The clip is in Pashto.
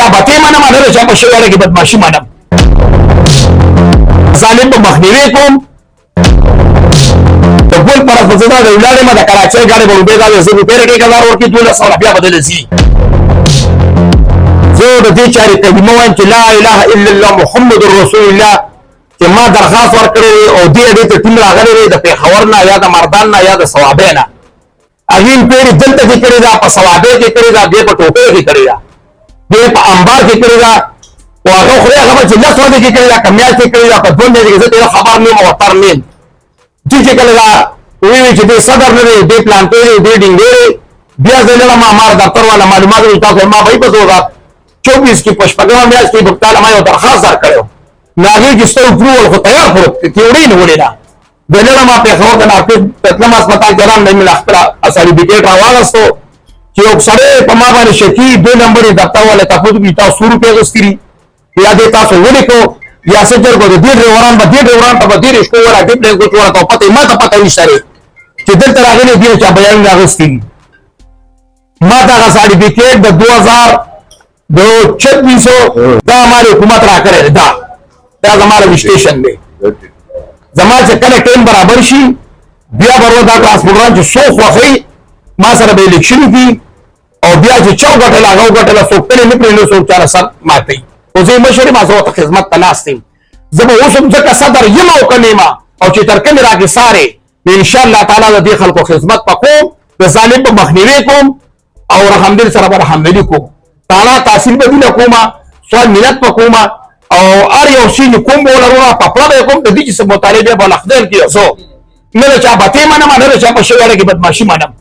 چا بته منم نه چا په شوړه کې بدمعشي منم ظالم په مخنیوي کوم د ګل پر فزدا د ولاړې ما د کراچۍ غاړې په وبې غاړې زه په کې کار ورکې 1200 بیا بدل شي زه د دې چاري کلمه وایم چې لا اله الا الله محمد رسول الله چې ما درخواست ورکړې او دې ته ټیم راغلي د پیښور نه یا د مردان نه یا د ثوابه نه اغین پیری دلته کې کړی دا په ثوابه کې کړی دا دې په ټوپه کې کړی دا دې په انبار کې کړی دا او هغه خو هغه چې لاس ورته کې کړی دا کمیال کې کړی دا په دوه کې زه ته خبر نیم او تر نیم چې کله دا وی چې دې صدر نه دې پلان کې دې ډینګې بیا زله ما مار دفتر والا معلومات تاسو ما به په 2024 کې پښپګما میاش کې بختاله ما یو درخواست درکړو ناګي کې ستو پرول خو تیار کړو تیوري نه ولیدا دلته ما په خبر نه په پتلم هسپتال کې ران نه مل خپل سرټیفیکټ راوغستو چې یو سره په ما باندې شکی 2 نمبر دفتر والا تاسو کې تاسو 100 روپیا غوښتي یا دې تاسو ولیکو یا سجل کو دې ډیوران په دې ډیوران په دې رښتو ولا دې پلان کو ورته پته ما ته پته نشته چې دلته راغلي دي چې بیان راغستي ما دا سرټیفیکټ د 2026 دا हमारे हुकूमत را کړی دا زموږ ویشتیشن دی زما چې کله ټیم برابر شي بیا برو دا ترانسپورټران چې څو خوښي ما سره به الیکشن دي او بیا چې چا وګټل هغه وګټل څوک پرې نه پرې نو څوک چاره سر ماتي او زه مشر ما زه ته خدمت تلاستم زه به اوس هم ځکه صدر یم او کنيما او چې تر کله راګي ساره ان شاء الله تعالی د دې خلکو خدمت پکوم د ظالم په مخنیوي کوم او رحمدل سره به رحمدلی کوم تعالی تحصیل به نه کومه سوال ملت پکومه او ار یو شي کوم ولرونه په خپل کوم د دې چې مطالبه بل خدای کې اوسو نه چا بته منم نه چا په شوړه کې بدمعشي منم